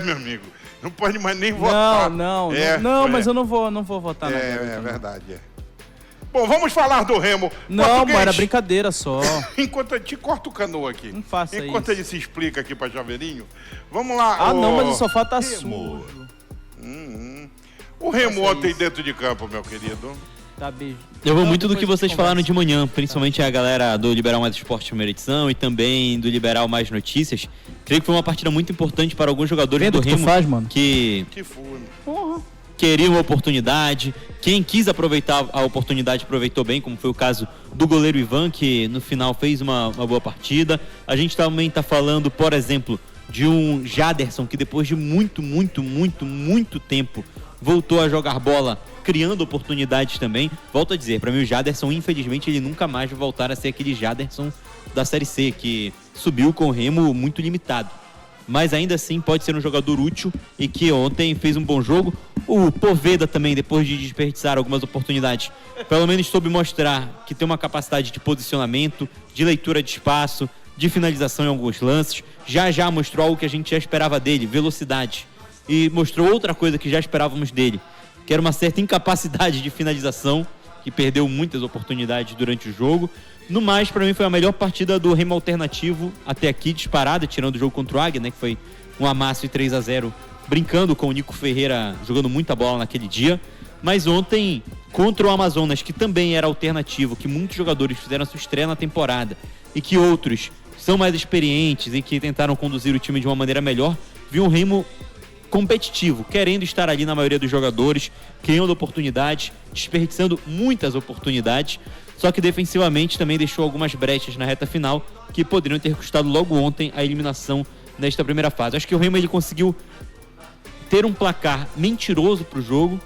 meu amigo. Não pode mais nem votar. Não, mas eu não vou votar na garota. É verdade, Bom, vamos falar do Remo. Não, Português, era brincadeira só. Enquanto eu te corto o canoa aqui. Não faça isso. Enquanto ele se explica aqui pra Chaveirinho, vamos lá. Não, mas o sofá tá sujo. O Remo ontem dentro de campo, meu querido. Tá, beijo. Eu vou muito do que vocês falaram de manhã, principalmente a galera do Liberal Mais Esporte Primeira Edição e também do Liberal Mais Notícias. Creio que foi uma partida muito importante para alguns jogadores do Remo que queriam a oportunidade. Quem quis aproveitar a oportunidade aproveitou bem, como foi o caso do goleiro Ivan, que no final fez uma boa partida. A gente também está falando, por exemplo, de um Jaderson que depois de muito tempo voltou a jogar bola, criando oportunidades também. Volto a dizer, para mim o Jaderson, infelizmente, ele nunca mais vai voltar a ser aquele Jaderson da Série C, que subiu com o Remo muito limitado. Mas ainda assim pode ser um jogador útil e que ontem fez um bom jogo. O Poveda também, depois de desperdiçar algumas oportunidades, pelo menos soube mostrar que tem uma capacidade de posicionamento, de leitura de espaço, de finalização em alguns lances. Já mostrou algo que a gente já esperava dele, velocidade. E mostrou outra coisa que já esperávamos dele, que era uma certa incapacidade de finalização, que perdeu muitas oportunidades durante o jogo. No mais, para mim foi a melhor partida do Remo alternativo até aqui, disparada, tirando o jogo contra o Águia, né, que foi um amasso e 3-0, brincando com o Nico Ferreira, jogando muita bola naquele dia. Mas ontem, contra o Amazonas, que também era alternativo, que muitos jogadores fizeram sua estreia na temporada e que outros são mais experientes e que tentaram conduzir o time de uma maneira melhor, vi um Remo competitivo, querendo estar ali na maioria dos jogadores, criando oportunidades, desperdiçando muitas oportunidades, só que defensivamente também deixou algumas brechas na reta final que poderiam ter custado logo ontem a eliminação nesta primeira fase. Acho que o Remo ele conseguiu ter um placar mentiroso para o jogo,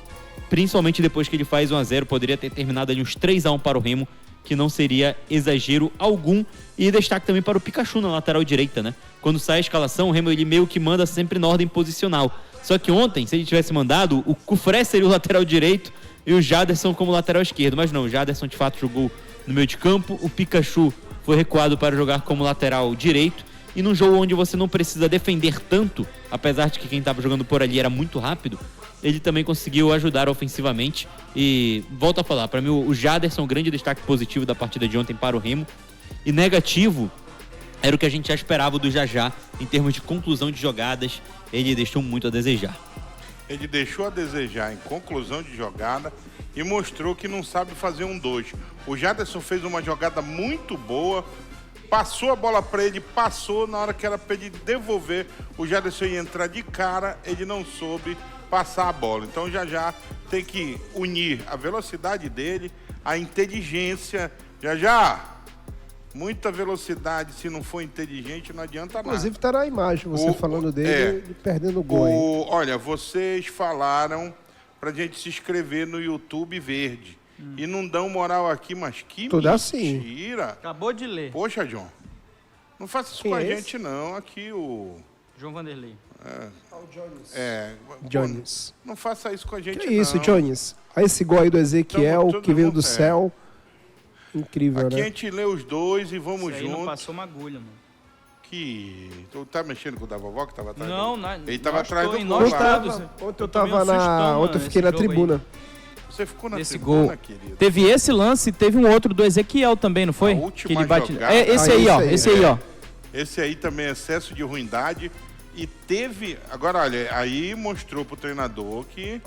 principalmente depois que ele faz 1-0, poderia ter terminado ali uns 3-1 para o Remo, que não seria exagero algum. E destaque também para o Pikachu na lateral direita, né? Quando sai a escalação, o Remo ele meio que manda sempre na ordem posicional. Só que ontem, se ele tivesse mandado, o Cufré seria o lateral direito e o Jaderson como lateral esquerdo. Mas não, o Jaderson de fato jogou no meio de campo, o Pikachu foi recuado para jogar como lateral direito. E num jogo onde você não precisa defender tanto, apesar de que quem estava jogando por ali era muito rápido, ele também conseguiu ajudar ofensivamente. E volto a falar, para mim o Jaderson, o grande destaque positivo da partida de ontem para o Remo. E negativo era o que a gente já esperava do Jajá em termos de conclusão de jogadas. Ele deixou muito a desejar. Ele deixou a desejar em conclusão de jogada e mostrou que não sabe fazer um 2. O Jaderson fez uma jogada muito boa, passou a bola para ele, passou, na hora que era para ele devolver, o Jaderson ia entrar de cara, ele não soube passar a bola. Então já tem que unir a velocidade dele, a inteligência. Já muita velocidade, se não for inteligente, não adianta nada. Inclusive tá na imagem, você falando dele e perdendo o gol. Olha, vocês falaram pra gente se inscrever no YouTube Verde. E não dão moral aqui, mas que tudo mentira. Assim. Acabou de ler. Poxa, John, não faça isso com a gente não, aqui o... João Vanderlei. O Jones. Jones. Não faça isso com a gente que isso, Jones? Olha esse gol aí do Ezequiel, que veio do céu. Incrível, aqui né? a gente lê os dois e vamos juntos. Não passou uma agulha, mano. Tu tá mexendo com o da vovó que tava atrás? Não, ele tava atrás do gol. Ontem eu tava ontem eu fiquei na tribuna. Aí. Você ficou na nesse tribuna, gol. querido? Teve esse lance, teve um outro do Ezequiel também, não foi? A última que ele bate... jogada. Esse aí, ó. Esse aí também é excesso de ruindade. E teve... Agora, olha, aí mostrou pro treinador que,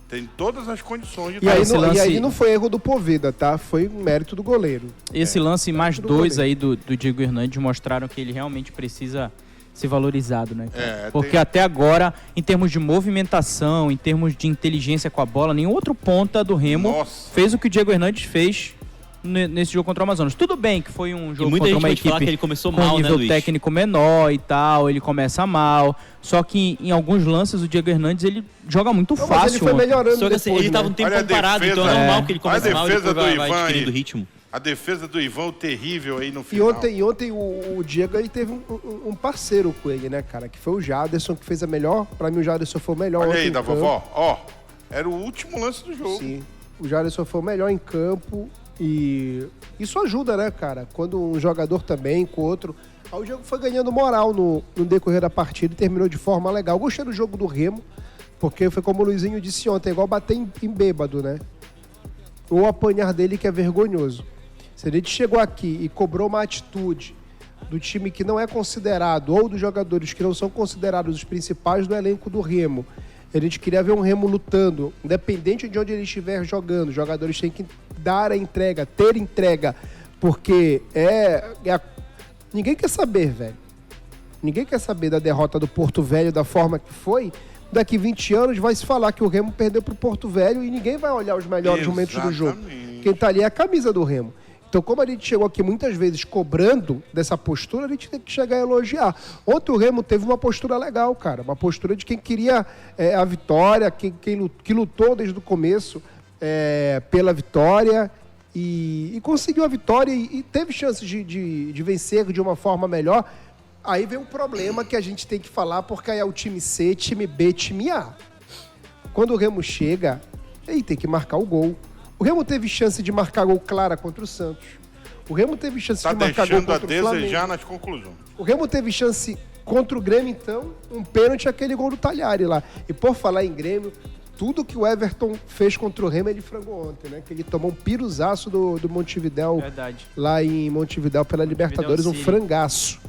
tem todas as condições de... E aí não foi erro do Poveda, tá? Foi mérito do goleiro. Esse lance mais dois aí do Diego Hernandes mostraram que ele realmente precisa ser valorizado, né? Porque até agora, em termos de movimentação, em termos de inteligência com a bola, nenhum outro ponta do Remo fez o que o Diego Hernandes fez nesse jogo contra o Amazonas. Tudo bem que foi um jogo contra uma equipe falar que ele começou com mal, nível né, técnico menor e tal, ele começa mal, só que em alguns lances o Diego Hernandes ele joga muito fácil. Mas ele foi melhorando só que depois, ele tava um tempo parado, então é normal que ele comece mal e depois vai adquirindo ritmo. A defesa do Ivan, terrível aí no final. E ontem o Diego aí teve um parceiro com ele, né, cara? Que foi o Jaderson, que fez a melhor. Pra mim o Jaderson foi o melhor. Olha aí, da vovó. Era o último lance do jogo. Sim, o Jaderson foi o melhor em campo. E isso ajuda, né, cara? Quando um jogador também com outro, Aí o jogo foi ganhando moral no decorrer da partida e terminou de forma legal. Eu gostei do jogo do Remo, porque foi como o Luizinho disse ontem, é igual bater em bêbado, né? Ou apanhar dele que é vergonhoso. Se a gente chegou aqui e cobrou uma atitude do time que não é considerado, ou dos jogadores que não são considerados os principais do elenco do Remo, a gente queria ver um Remo lutando, independente de onde ele estiver jogando, os jogadores têm que dar a entrega, ter entrega, porque ninguém quer saber, velho. Ninguém quer saber da derrota do Porto Velho da forma que foi. Daqui 20 anos vai se falar que o Remo perdeu pro Porto Velho e ninguém vai olhar os melhores momentos do jogo. Quem tá ali é a camisa do Remo. Então, como a gente chegou aqui muitas vezes cobrando dessa postura, a gente tem que chegar a elogiar. Ontem o Remo teve uma postura legal, cara. Uma postura de quem queria a vitória, que lutou desde o começo pela vitória e conseguiu a vitória e teve chances de vencer de uma forma melhor. Aí vem um problema que a gente tem que falar, porque aí é o time C, time B, time A. Quando o Remo chega, ele tem que marcar o gol. O Remo teve chance de marcar gol clara contra o Santos. O Remo teve chance de marcar gol contra o Flamengo. Tá deixando a desejar nas conclusões. O Remo teve chance contra o Grêmio, então, um pênalti, aquele gol do Talhari lá. E por falar em Grêmio, tudo que o Everton fez contra o Remo, ele frangou ontem, né? Que ele tomou um piruzaço do Montevidéu. Verdade. Lá em Montevidéu pela Libertadores, um frangaço.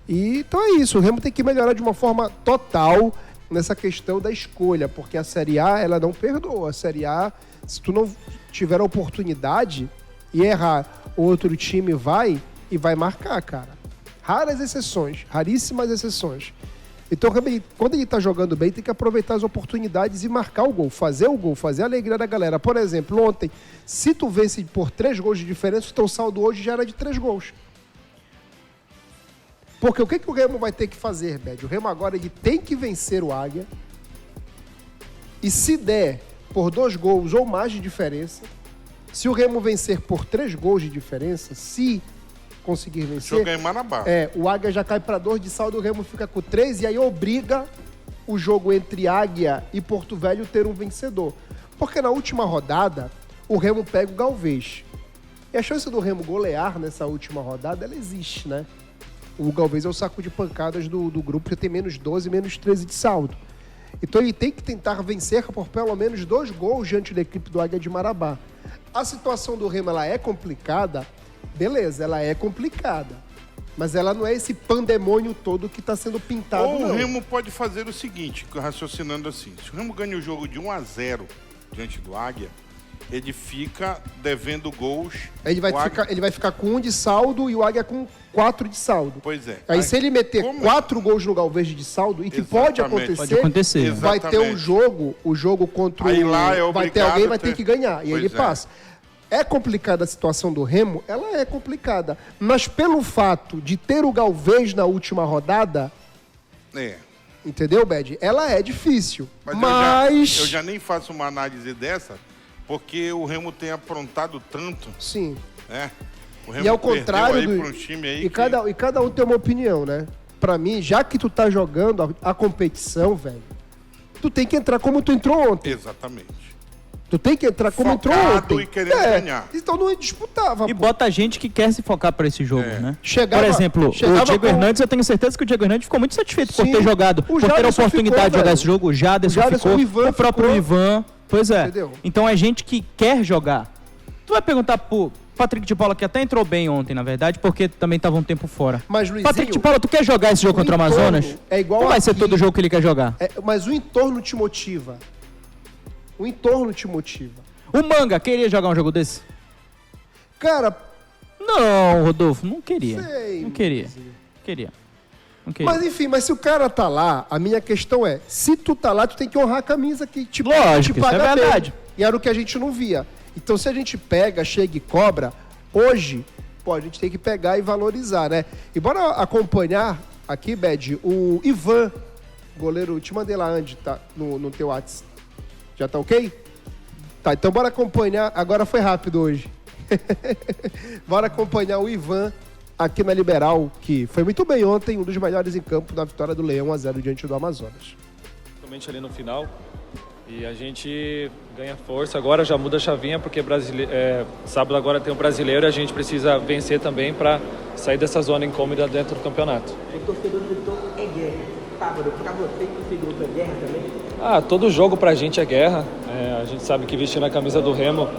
E, então é isso, o Remo tem que melhorar de uma forma total nessa questão da escolha, porque a Série A, ela não perdoa. A Série A, se tu não tiver a oportunidade e errar, outro time vai e vai marcar, cara. Raras exceções, raríssimas exceções. Então, quando ele tá jogando bem, tem que aproveitar as oportunidades e marcar o gol, fazer a alegria da galera. Por exemplo, ontem, se tu vence por 3 gols de diferença, o teu saldo hoje já era de 3 gols. Porque o que o Remo vai ter que fazer, Bed? O Remo agora ele tem que vencer o Águia. E se der por 2 gols ou mais de diferença, se o Remo vencer por 3 gols de diferença, se conseguir vencer... Jogar em Marabá. O Águia já cai para 2 de saldo, o Remo fica com 3 e aí obriga o jogo entre Águia e Porto Velho ter um vencedor. Porque na última rodada, o Remo pega o Galvez. E a chance do Remo golear nessa última rodada, ela existe, né? O Galvez é o saco de pancadas do grupo, que tem menos 12, menos 13 de saldo. Então ele tem que tentar vencer por pelo menos 2 gols diante da equipe do Águia de Marabá. A situação do Remo, ela é complicada? Beleza, ela é complicada. Mas ela não é esse pandemônio todo que está sendo pintado, Ou não. O Remo pode fazer o seguinte, raciocinando assim. Se o Remo ganha o jogo de 1-0 diante do Águia, ele fica devendo gols. Ele vai ficar com 1 de saldo e o Águia com 4 de saldo. Pois é. Aí se ele meter 4 gols no Galvez de saldo, e que pode acontecer, vai ter o jogo contra aí lá é vai ter alguém, vai ter que ganhar. E ele passa. É complicada a situação do Remo? Ela é complicada. Mas pelo fato de ter o Galvez na última rodada... Entendeu, Bed? Ela é difícil. Mas... Eu já nem faço uma análise dessa, porque o Remo tem aprontado tanto. Sim. Né? O Remo e ao contrário um time aí e cada um tem uma opinião, né? Pra mim, já que tu tá jogando a competição, velho, tu tem que entrar como tu entrou ontem. Exatamente. Tu tem que entrar como entrou ontem. E querendo ganhar. Então não disputava. E bota gente que quer se focar para esse jogo, né? Por exemplo, o Diego Hernandes, eu tenho certeza que o Diego Hernandes ficou muito satisfeito por ter jogado, por ter a oportunidade de jogar esse jogo. O Jaderson ficou, o próprio Ivan. Pois é. Entendeu? Então é gente que quer jogar. Tu vai perguntar pro Patrick de Paula, que até entrou bem ontem, na verdade, porque também estava um tempo fora. Mas, Luizinho, Patrick de Paula, tu quer jogar esse jogo contra o Amazonas? É igual não vai ser todo jogo que ele quer jogar. Mas o entorno te motiva. O entorno te motiva. O Manga queria jogar um jogo desse? Cara... Não, Rodolfo, não queria. Sei, não queria. Não queria. Mas enfim, mas se o cara tá lá, a minha questão é, se tu tá lá, tu tem que honrar a camisa que te paga isso é verdade. Bem. E era o que a gente não via. Então se a gente pega, chega e cobra, hoje, a gente tem que pegar e valorizar, né? E bora acompanhar aqui, Bed, o Ivan, goleiro, te mandei lá, Andy, tá no teu WhatsApp. Já tá ok? Tá, então bora acompanhar, agora foi rápido hoje. Bora acompanhar o Ivan aqui na Liberal, que foi muito bem ontem, um dos melhores em campo na vitória do Leão 1-0 diante do Amazonas. Principalmente ali no final, E a gente ganha força. Agora já muda a chavinha, porque sábado agora tem o brasileiro e a gente precisa vencer também para sair dessa zona incômoda dentro do campeonato. O torcedor gritou é guerra. Sábado, para você que esse grupo é guerra também? Todo jogo pra gente é guerra. A gente sabe que vestir a camisa do Remo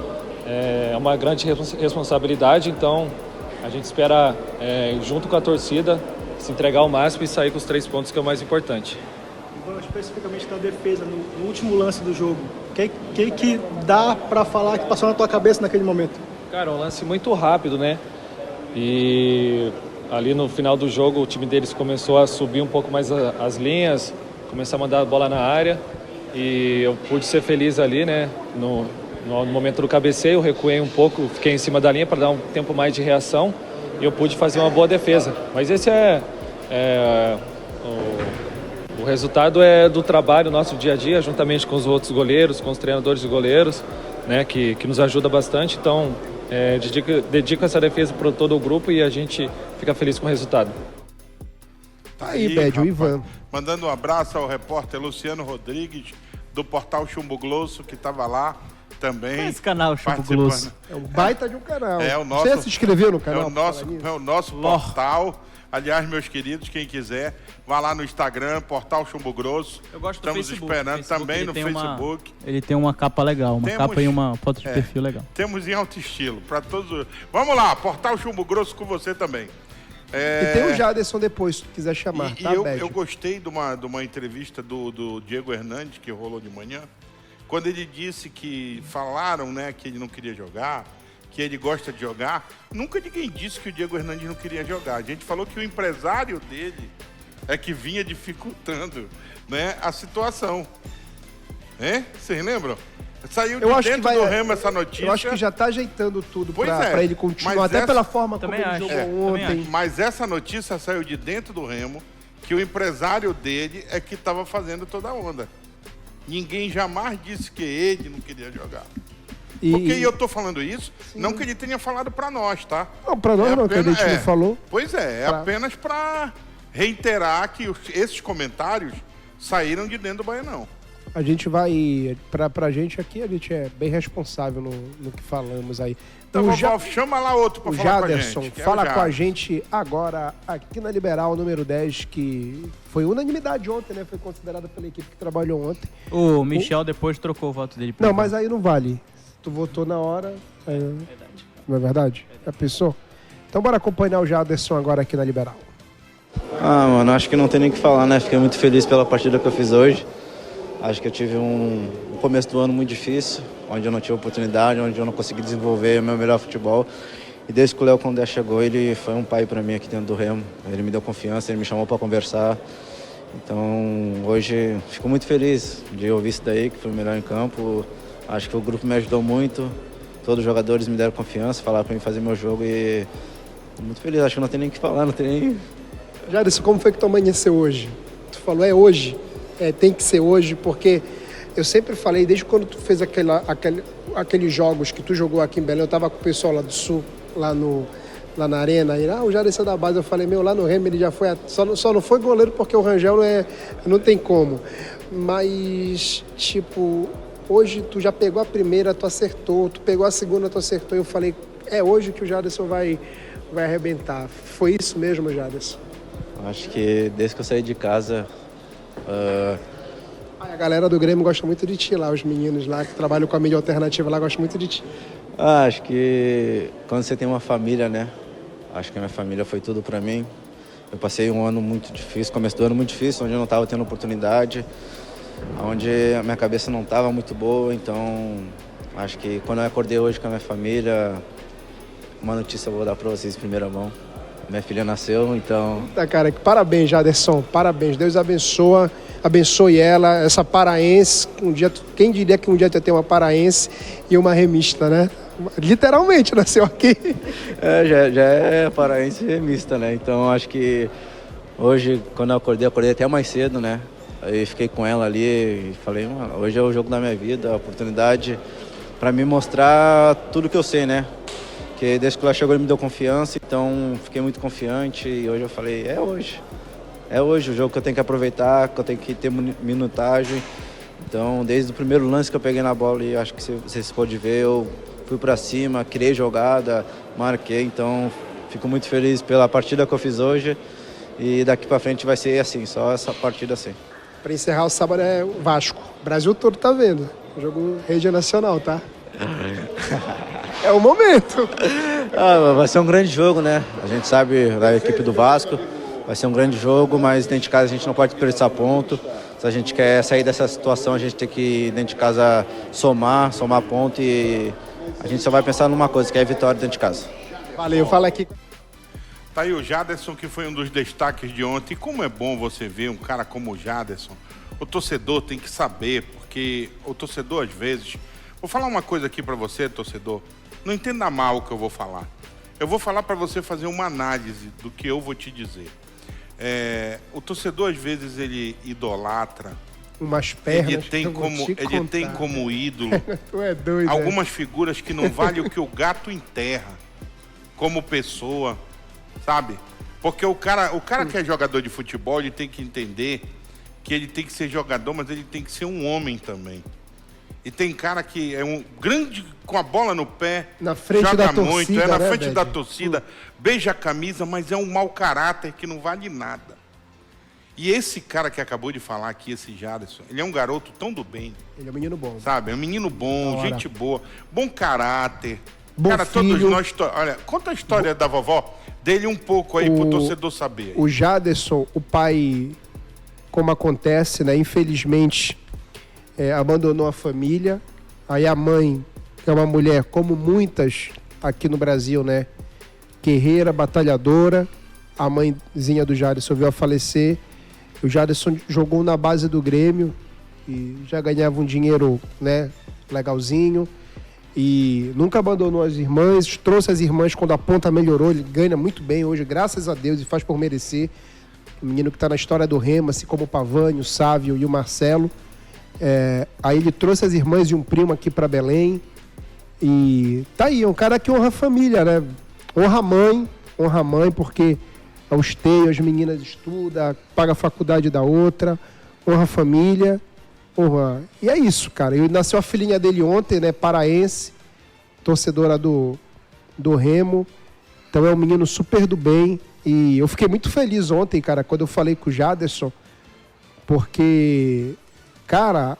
é uma grande responsabilidade, então a gente espera, junto com a torcida, se entregar ao máximo e sair com os 3 pontos, que é o mais importante. Especificamente na defesa, no último lance do jogo, o que dá para falar que passou na tua cabeça naquele momento? Cara, um lance muito rápido, né? E ali no final do jogo o time deles começou a subir um pouco mais as linhas, começar a mandar a bola na área e eu pude ser feliz ali, né? No momento do cabeceio, eu recuei um pouco, fiquei em cima da linha para dar um tempo mais de reação e eu pude fazer uma boa defesa. Mas esse o resultado é do trabalho nosso dia a dia, juntamente com os outros goleiros, com os treinadores de goleiros, né, que nos ajuda bastante. Então, dedico essa defesa para todo o grupo e a gente fica feliz com o resultado. Tá aí, Bede, o Ivan. Mandando um abraço ao repórter Luciano Rodrigues, do portal Chumbo Grosso, que estava lá também. Esse canal Chumbo Grosso. É um baita de um canal. É o nosso, você se inscreveu no canal? É o nosso portal. Aliás, meus queridos, quem quiser, vá lá no Instagram, Portal Chumbo Grosso. Eu gosto do Estamos Facebook. esperando também no Facebook. Ele tem uma capa legal, capa e uma foto de perfil legal. Temos em alto estilo, para todos. Vamos lá, Portal Chumbo Grosso com você também. E tem o Jaderson depois, se tu quiser chamar, eu gostei de uma entrevista do Diego Hernandes, que rolou de manhã, quando ele disse que falaram, né, que ele não queria jogar, que ele gosta de jogar. Nunca ninguém disse que o Diego Hernandes não queria jogar. A gente falou que o empresário dele é que vinha dificultando, né, a situação. Vocês lembram? Saiu de dentro do Remo essa notícia. Eu acho que já está ajeitando tudo para ele continuar, até pela forma como ele jogou ontem. Mas essa notícia saiu de dentro do Remo, que o empresário dele é que estava fazendo toda a onda. Ninguém jamais disse que ele não queria jogar. Porque eu tô falando isso, não que ele tenha falado para nós, tá? Não, para nós não, que a gente não falou. Pois é apenas para reiterar que esses comentários saíram de dentro do Baianão. A gente vai, pra gente aqui, a gente é bem responsável no que falamos aí. Então, chama lá outro para falar com a gente. O Jaderson fala com a gente agora aqui na Liberal, número 10, que foi unanimidade ontem, né? Foi considerado pela equipe que trabalhou ontem. O Michel depois trocou o voto dele. Não, mas aí não vale. Tu votou na hora. Verdade. Não é verdade? Já pensou? Então bora acompanhar o Jaderson agora aqui na Liberal. Mano, acho que não tem nem o que falar, né? Fiquei muito feliz pela partida que eu fiz hoje. Acho que eu tive um começo do ano muito difícil, onde eu não tive oportunidade, onde eu não consegui desenvolver o meu melhor futebol. E desde que o Léo Condé chegou, ele foi um pai para mim aqui dentro do Remo. Ele me deu confiança, ele me chamou para conversar. Então, hoje, fico muito feliz de ouvir isso daí, que foi o melhor em campo. Acho que o grupo me ajudou muito. Todos os jogadores me deram confiança, falaram para mim fazer meu jogo e... muito feliz, acho que não tem nem o que falar, não tem nem... Jaderson, como foi que tu amanheceu hoje? Tu falou, é hoje. Tem que ser hoje, porque eu sempre falei, desde quando tu fez aqueles jogos que tu jogou aqui em Belém, eu tava com o pessoal lá do Sul, lá na Arena, e o Jaderson da base, eu falei, lá no Remo ele já foi, só não foi goleiro porque o Rangel não tem como. Mas, tipo, hoje tu já pegou a primeira, tu acertou, tu pegou a segunda, tu acertou, eu falei, é hoje que o Jaderson vai arrebentar. Foi isso mesmo, Jaderson? Acho que desde que eu saí de casa... A galera do Grêmio gosta muito de ti lá, os meninos lá que trabalham com a mídia alternativa lá gostam muito de ti. Acho que quando você tem uma família, né? Acho que a minha família foi tudo pra mim. Eu passei um ano muito difícil, começo do ano muito difícil, onde eu não estava tendo oportunidade, onde a minha cabeça não estava muito boa, então acho que quando eu acordei hoje com a minha família, uma notícia eu vou dar pra vocês em primeira mão. Minha filha nasceu, então... Cara, parabéns, Jaderson, parabéns. Deus abençoe ela, essa paraense. Quem diria que um dia ia ter uma paraense e uma remista, né? Literalmente nasceu aqui. Já é paraense remista, né? Então acho que hoje, quando eu acordei até mais cedo, né? Aí fiquei com ela ali e falei, mano, hoje é o jogo da minha vida, a oportunidade para me mostrar tudo que eu sei, né? Porque desde que ela chegou ele me deu confiança, então fiquei muito confiante e hoje eu falei, é hoje o jogo que eu tenho que aproveitar, que eu tenho que ter minutagem Então, desde o primeiro lance que eu peguei na bola, e acho que vocês podem ver, eu fui para cima, criei jogada, marquei. Então, fico muito feliz pela partida que eu fiz hoje. E daqui para frente vai ser assim, só essa partida assim. Para encerrar o sábado é o Vasco. O Brasil todo tá vendo. O jogo rede nacional, tá? É o momento. Vai ser um grande jogo, né? A gente sabe da equipe do Vasco. Vai ser um grande jogo, mas dentro de casa a gente não pode desperdiçar ponto. Se a gente quer sair dessa situação, a gente tem que, dentro de casa, somar ponto, e a gente só vai pensar numa coisa, que é a vitória dentro de casa. Valeu, fala aqui. Tá aí o Jaderson, que foi um dos destaques de ontem. E como é bom você ver um cara como o Jaderson. O torcedor tem que saber, porque o torcedor, às vezes... Vou falar uma coisa aqui para você, torcedor. Não entenda mal o que eu vou falar. Eu vou falar para você fazer uma análise do que eu vou te dizer. O torcedor, às vezes, ele idolatra. Umas pernas. Ele tem como ídolo Tu é doido, algumas figuras que não valem o que o gato enterra como pessoa, sabe? Porque o cara que é jogador de futebol, ele tem que entender que ele tem que ser jogador, mas ele tem que ser um homem também. E tem cara que é um grande, com a bola no pé, na frente joga da torcida, muito, na né, frente da torcida, beija a camisa, mas é um mau caráter que não vale nada. E esse cara que acabou de falar aqui, esse Jaderson, ele é um garoto tão do bem. Ele é um menino bom. Sabe? É um menino bom, gente boa, bom caráter. Bom cara, filho. todos nós... Olha, conta a história da vovó dele um pouco aí pro torcedor saber. O Jaderson, o pai, como acontece, né? Infelizmente, abandonou a família. Aí a mãe, que é uma mulher, como muitas aqui no Brasil, né? Guerreira, batalhadora. A mãezinha do Jaderson veio a falecer. O Jaderson jogou na base do Grêmio e já ganhava um dinheiro, né, legalzinho. E nunca abandonou as irmãs, trouxe as irmãs quando a ponta melhorou. Ele ganha muito bem hoje, graças a Deus, e faz por merecer. O menino que está na história do Remo, assim como o Pavani, o Sávio e o Marcelo. Aí ele trouxe as irmãs e um primo aqui para Belém. E tá aí, é um cara que honra a família, né? Honra a mãe, porque os teios, as meninas estudam, paga a faculdade da outra, honra a família, honra. E é isso, cara. E nasceu a filhinha dele ontem, né? Paraense, torcedora do Remo. Então é um menino super do bem. E eu fiquei muito feliz ontem, cara, quando eu falei com o Jaderson, porque, cara,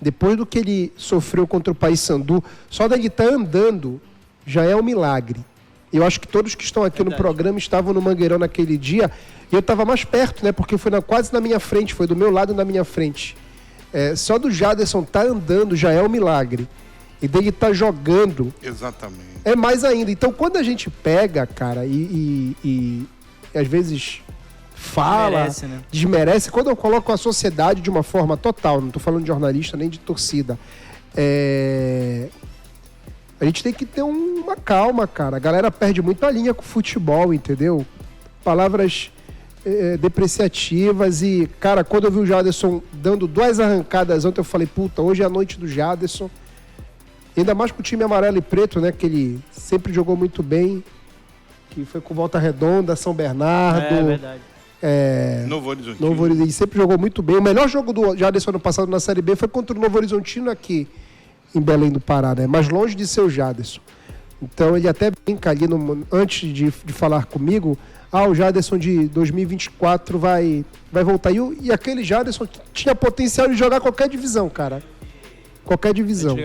depois do que ele sofreu contra o Paysandu, só dele estar andando já é um milagre. Eu acho que todos que estão aqui no programa estavam no Mangueirão naquele dia, e eu estava mais perto, né? Porque foi quase na minha frente, foi do meu lado na minha frente. Só do Jaderson estar andando já é um milagre. E dele estar jogando... Exatamente. É mais ainda. Então, quando a gente pega, cara, e às vezes fala, desmerece, quando eu coloco a sociedade de uma forma total, não estou falando de jornalista nem de torcida, a gente tem que ter uma calma, cara. A galera perde muito a linha com o futebol, entendeu? Palavras depreciativas e, cara, quando eu vi o Jaderson dando 2 arrancadas ontem, eu falei, puta, hoje é a noite do Jaderson. Ainda mais com o time amarelo e preto, né? Que ele sempre jogou muito bem. Que foi com Volta Redonda, São Bernardo. É verdade. Novo Horizontino. Novo Horizontino. Ele sempre jogou muito bem. O melhor jogo do Jaderson ano passado na Série B foi contra o Novo Horizontino aqui em Belém do Pará, né? Mas longe de ser o Jaderson. Então ele até brinca ali, antes de falar comigo, o Jaderson de 2024 vai voltar. E aquele Jaderson tinha potencial de jogar qualquer divisão, cara. Qualquer divisão.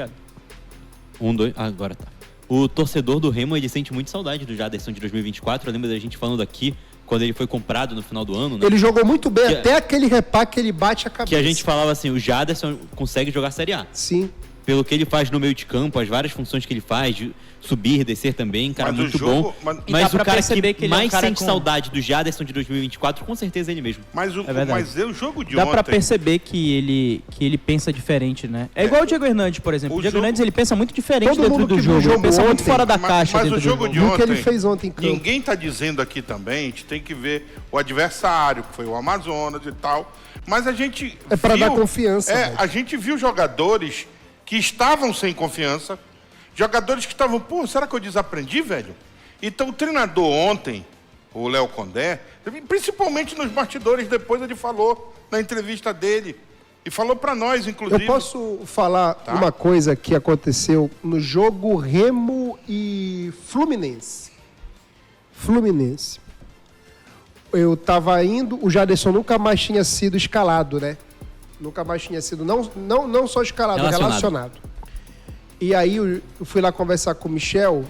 Agora tá. O torcedor do Remo, ele sente muito saudade do Jaderson de 2024. Eu lembro da gente falando aqui, quando ele foi comprado no final do ano, né? Ele jogou muito bem, até aquele repá que ele bate a cabeça. Que a gente falava assim, o Jaderson consegue jogar Série A. Sim. Pelo que ele faz no meio de campo, as várias funções que ele faz, de subir, descer também, cara, muito bom. Mas o cara que mais sente saudade do Jaderson de 2024, com certeza é ele mesmo. Mas o jogo de ontem... Dá pra perceber que ele pensa diferente, né? É igual o Diego Hernandes, por exemplo. O Diego Hernandes, ele pensa muito diferente dentro do jogo. Ele pensa muito fora da caixa dentro do jogo. Mas o jogo de ontem... O que ele fez ontem em campo. Ninguém tá dizendo aqui também, a gente tem que ver o adversário, que foi o Amazonas e tal. Mas a gente para dar confiança. A gente viu jogadores que estavam sem confiança, jogadores que estavam, será que eu desaprendi, velho? Então o treinador ontem, o Léo Condé, principalmente nos bastidores, depois ele falou na entrevista dele, E falou para nós, inclusive... Eu posso falar uma coisa que aconteceu no jogo Remo e Fluminense. Eu tava indo, o Jaderson nunca mais tinha sido escalado, né? Nunca mais tinha sido, não só escalado, relacionado. E aí eu fui lá conversar com o Michel,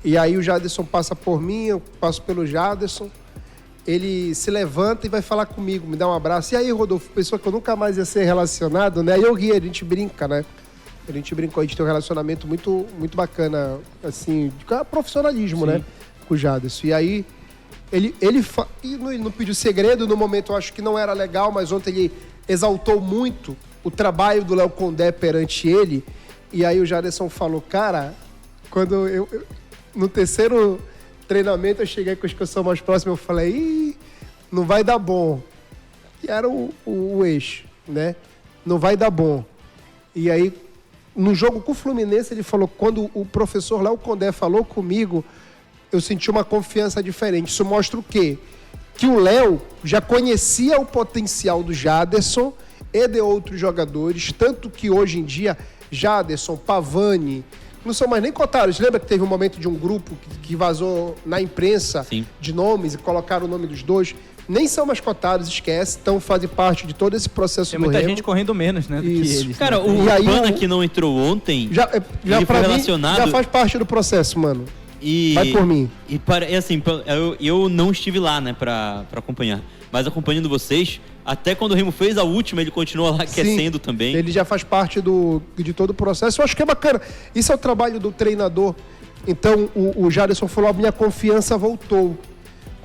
e aí o Jaderson passa por mim, eu passo pelo Jaderson, ele se levanta e vai falar comigo, me dá um abraço. E aí, Rodolfo, pessoa que eu nunca mais ia ser relacionado, né? Aí eu ri, a gente brinca, né? A gente brincou, a gente tem um relacionamento muito, muito bacana, assim, de profissionalismo, né? Com o Jaderson. E aí, ele não pediu segredo, no momento eu acho que não era legal, mas ontem ele exaltou muito o trabalho do Léo Condé perante ele. E aí o Jaderson falou, cara, quando no terceiro treinamento eu cheguei com os que eu sou mais próximo, eu falei, ih, não vai dar bom. E era o eixo, né? Não vai dar bom. E aí, no jogo com o Fluminense, ele falou, quando o professor Léo Condé falou comigo, eu senti uma confiança diferente. Isso mostra o quê? Que o Léo já conhecia o potencial do Jaderson e de outros jogadores, tanto que hoje em dia, Jaderson, Pavani, não são mais nem cotados. Lembra que teve um momento de um grupo que vazou na imprensa de nomes e colocaram o nome dos dois? Nem são mais cotados, esquece. Então fazem parte de todo esse processo do Remo. Tem muita gente correndo menos, né, do que eles. Cara, o Pana que não entrou ontem, já ele foi relacionado... já faz parte do processo, mano. Vai por mim. E assim, eu não estive lá, né, pra acompanhar. Mas acompanhando vocês, até quando o Remo fez a última, ele continua lá aquecendo também. Ele já faz parte de todo o processo. Eu acho que é bacana. Isso é o trabalho do treinador. Então, o Jaderson falou, a minha confiança voltou.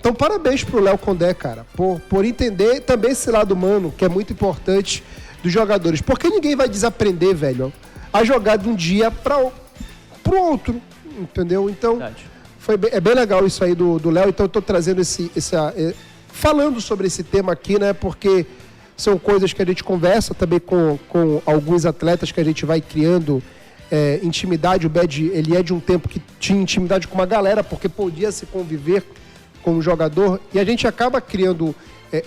Então, parabéns pro Léo Condé, cara, por entender também esse lado humano, que é muito importante dos jogadores. Porque ninguém vai desaprender, velho, a jogar de um dia pro outro, entendeu? Então, é bem legal isso aí do Léo. Então, eu tô trazendo falando sobre esse tema aqui, né? Porque são coisas que a gente conversa também com alguns atletas que a gente vai criando intimidade. O Bed, ele é de um tempo que tinha intimidade com uma galera, porque podia se conviver com um jogador. E a gente acaba criando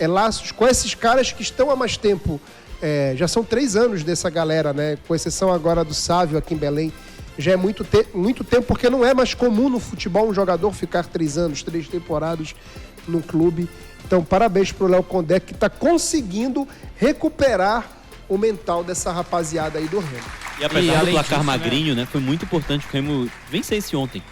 laços com esses caras que estão há mais tempo. Já são 3 anos dessa galera, né? Com exceção agora do Sávio aqui em Belém. Já é muito tempo, porque não é mais comum no futebol um jogador ficar 3 anos, 3 temporadas num clube. Então, parabéns pro Léo Condé, que está conseguindo recuperar o mental dessa rapaziada aí do Remo. E apesar do placar magrinho, né, foi muito importante que o Remo vencesse ontem.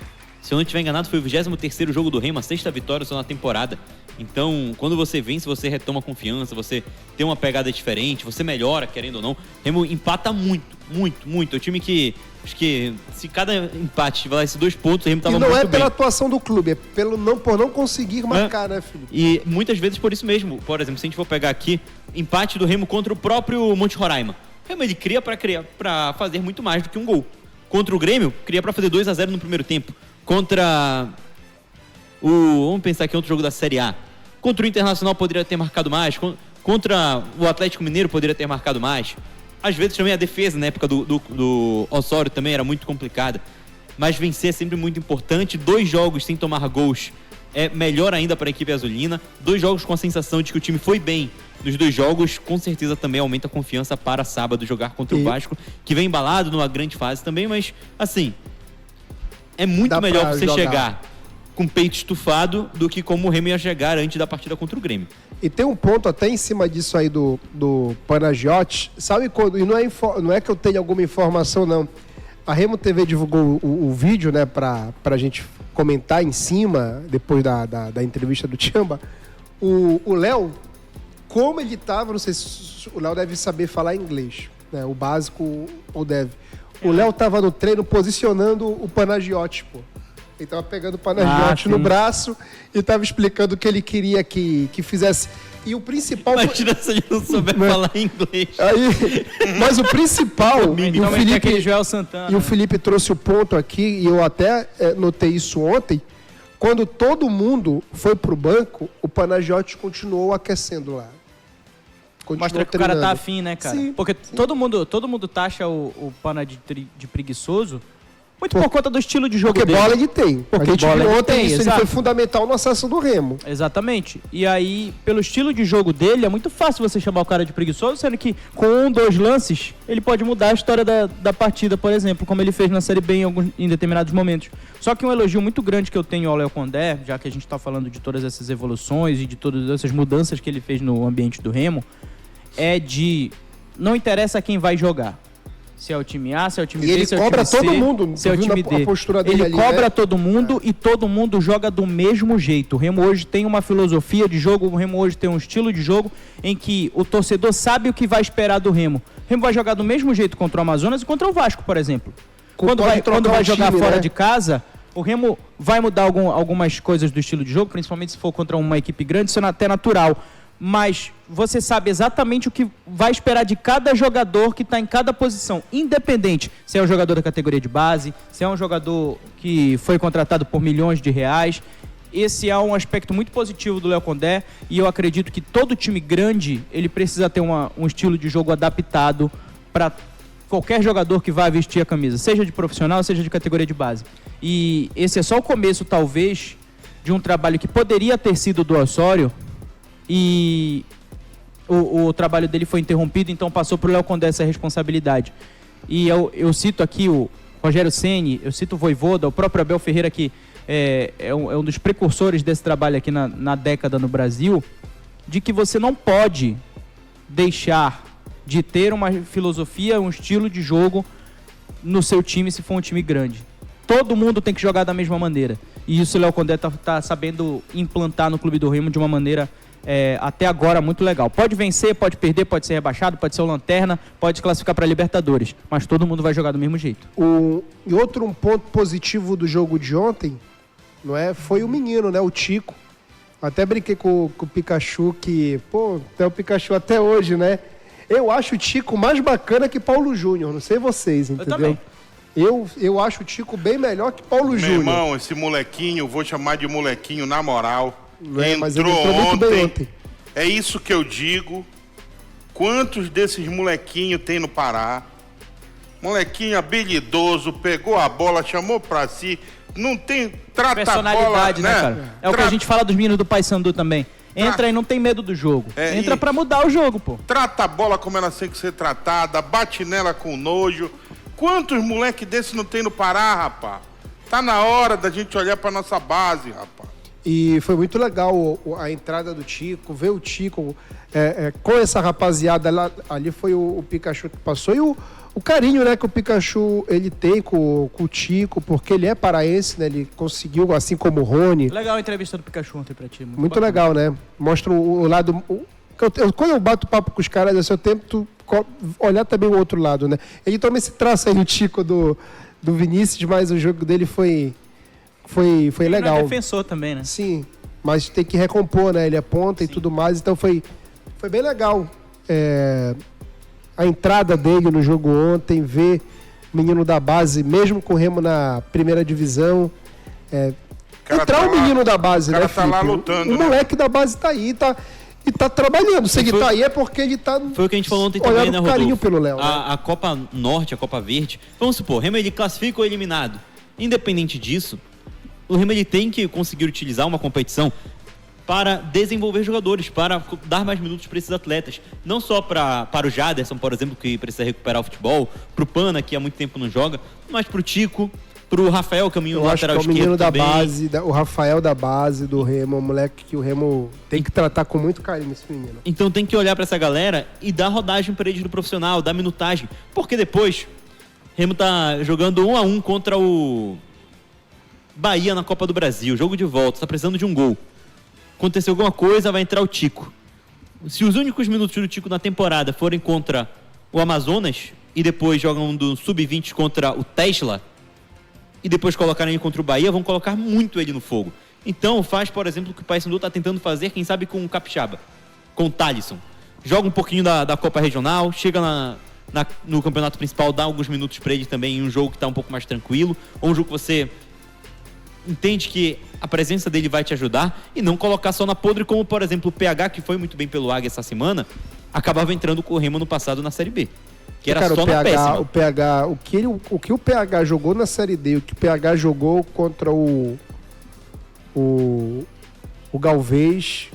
Se eu não estiver enganado, foi o 23º jogo do Remo, a 6ª vitória só na temporada. Então, quando você vence, você retoma confiança, você tem uma pegada diferente, você melhora, querendo ou não. O Remo empata muito. É um time que, acho que se cada empate tivesse 2 pontos, o Remo estava muito bem. E não é pela atuação do clube, é por não conseguir marcar, né, Felipe? E muitas vezes por isso mesmo. Por exemplo, se a gente for pegar aqui, empate do Remo contra o próprio Monte Roraima. O Remo, ele cria para fazer muito mais do que um gol. Contra o Grêmio, cria para fazer 2-0 no primeiro tempo. Contra vamos pensar aqui, outro jogo da Série A. Contra o Internacional poderia ter marcado mais. Contra o Atlético Mineiro poderia ter marcado mais. Às vezes também a defesa, na época do Osório, também era muito complicada. Mas vencer é sempre muito importante. 2 jogos sem tomar gols é melhor ainda para a equipe azulina. 2 jogos com a sensação de que o time foi bem nos 2 jogos, com certeza também aumenta a confiança para sábado jogar contra o Vasco, que vem embalado numa grande fase também, mas assim, é muito melhor você chegar com o peito estufado do que como o Remo ia chegar antes da partida contra o Grêmio. E tem um ponto até em cima disso aí do Panagiotti, sabe quando, e não é que eu tenha alguma informação não, a Remo TV divulgou o vídeo, né, pra gente comentar em cima, depois da entrevista do Tchamba, o Léo, como ele tava, não sei se o Léo deve saber falar inglês, né, o básico ou deve. O Léo tava no treino posicionando o Panagiotti, pô. Ele tava pegando o Panagiotti no braço e tava explicando o que ele queria que fizesse. E o principal... Imagina se ele não souber falar inglês. Mas o principal... Santana, e o Felipe trouxe o ponto aqui, e eu até notei isso ontem. Quando todo mundo foi pro banco, o Panagiotti continuou aquecendo lá. Mostra que treinando. O cara tá afim, né, cara? Sim, porque sim. Todo mundo taxa o Pana de preguiçoso, Muito por conta do estilo de jogo porque dele. Porque bola ele tem. Porque bola ele tem, isso, ele foi fundamental no acesso do Remo. Exatamente. E aí, pelo estilo de jogo dele, é muito fácil você chamar o cara de preguiçoso, sendo que com 1, 2 lances, ele pode mudar a história da partida, por exemplo, como ele fez na Série B em determinados momentos. Só que um elogio muito grande que eu tenho ao Léo Condé, já que a gente está falando de todas essas evoluções e de todas essas mudanças que ele fez no ambiente do Remo, é de não interessa quem vai jogar. Se é o time A, se é o time B, se é o time C, todo mundo, se é o time D. Ele ali, cobra, né? Todo mundo e todo mundo joga do mesmo jeito. O Remo hoje tem uma filosofia de jogo, o Remo hoje tem um estilo de jogo em que o torcedor sabe o que vai esperar do Remo. O Remo vai jogar do mesmo jeito contra o Amazonas e contra o Vasco, por exemplo. Quando vai jogar fora de casa, o Remo vai mudar algumas coisas do estilo de jogo, principalmente se for contra uma equipe grande, isso é até natural. Mas você sabe exatamente o que vai esperar de cada jogador que está em cada posição, independente se é um jogador da categoria de base, se é um jogador que foi contratado por milhões de reais. Esse é um aspecto muito positivo do Léo Condé e eu acredito que todo time grande ele precisa ter um estilo de jogo adaptado para qualquer jogador que vá vestir a camisa, seja de profissional, seja de categoria de base. E esse é só o começo, talvez, de um trabalho que poderia ter sido do Osório, e o trabalho dele foi interrompido, então passou para o Léo Condé essa responsabilidade. E eu cito aqui o Rogério Ceni, eu cito o Vojvoda, o próprio Abel Ferreira, que é um dos precursores desse trabalho aqui na década no Brasil, de que você não pode deixar de ter uma filosofia, um estilo de jogo no seu time se for um time grande. Todo mundo tem que jogar da mesma maneira. E isso o Léo Condé tá sabendo implantar no Clube do Remo de uma maneira até agora muito legal. Pode vencer, pode perder, pode ser rebaixado, pode ser o lanterna, pode classificar para Libertadores, mas todo mundo vai jogar do mesmo jeito. E outro ponto positivo do jogo de ontem, não é, foi o menino, né, o Tico. Até brinquei com o Pikachu, que, até o Pikachu até hoje, né? Eu acho o Tico mais bacana que Paulo Júnior, não sei vocês, entendeu? Eu também. Eu acho o Tico bem melhor que Paulo Júnior. Meu irmão, esse molequinho, vou chamar de molequinho na moral. Mas ele entrou muito bem ontem. É isso que eu digo. Quantos desses molequinhos tem no Pará? Molequinho habilidoso, pegou a bola, chamou pra si. Não tem... Trata personalidade, a bola, né, cara? É o que a gente fala dos meninos do Paysandu também. Entra e não tem medo do jogo. Entra pra mudar o jogo, pô. Trata a bola como ela tem que ser tratada, bate nela com nojo. Quantos moleque desse não tem no Pará, rapaz? Tá na hora da gente olhar pra nossa base, rapaz. E foi muito legal a entrada do Tico, ver o Tico com essa rapaziada. Ali foi o Pikachu que passou. E o carinho, né, que o Pikachu ele tem com o Tico, porque ele é paraense, né? Ele conseguiu, assim como o Rony. Legal a entrevista do Pikachu ontem pra ti. Muito legal, né? Mostra o lado... Quando eu bato papo com os caras, eu tento olhar também o outro lado, né? Ele toma esse traço aí no Tico do Vinícius, mas o jogo dele foi legal. Ele é defensor também, né? Sim, mas tem que recompor, né? Ele aponta e tudo mais, então foi bem legal. A entrada dele no jogo ontem, ver o menino da base, mesmo com o Remo na primeira divisão. Entrar o menino da base, né, tá lá lutando, o moleque da base tá aí, e tá trabalhando. Se ele tá aí é porque ele tá... Foi o que a gente falou ontem também, né, Rodolfo? Carinho pelo Léo. A Copa Norte, a Copa Verde, vamos supor, o Remo ele classifica ou é eliminado. Independente disso, o Remo ele tem que conseguir utilizar uma competição para desenvolver jogadores, para dar mais minutos para esses atletas. Não só para o Jaderson, por exemplo, que precisa recuperar o futebol, para o Pana, que há muito tempo não joga, mas para o Tico, para o Rafael, caminho lateral esquerdo também. O menino da base, o Rafael da base do Remo, um moleque que o Remo tem que tratar com muito carinho, esse menino. Então tem que olhar para essa galera e dar rodagem para eles no profissional, dar minutagem, porque depois o Remo tá jogando 1-1 contra o Bahia na Copa do Brasil, jogo de volta, tá precisando de um gol. Aconteceu alguma coisa, vai entrar o Tico. Se os únicos minutos do Tico na temporada forem contra o Amazonas e depois jogam do Sub-20 contra o Tesla e depois colocarem ele contra o Bahia, vão colocar muito ele no fogo. Então faz, por exemplo, o que o Paysandu está tentando fazer, quem sabe com o Capixaba, com o Thalisson. Joga um pouquinho da Copa Regional, chega no campeonato principal, dá alguns minutos para ele também em um jogo que está um pouco mais tranquilo, ou um jogo que você entende que a presença dele vai te ajudar, e não colocar só na podre, como por exemplo o PH, que foi muito bem pelo Águia essa semana, acabava entrando com o Remo no passado na Série B. Que era só na péssima. O que o PH jogou na Série D, o que o PH jogou contra o Galvez,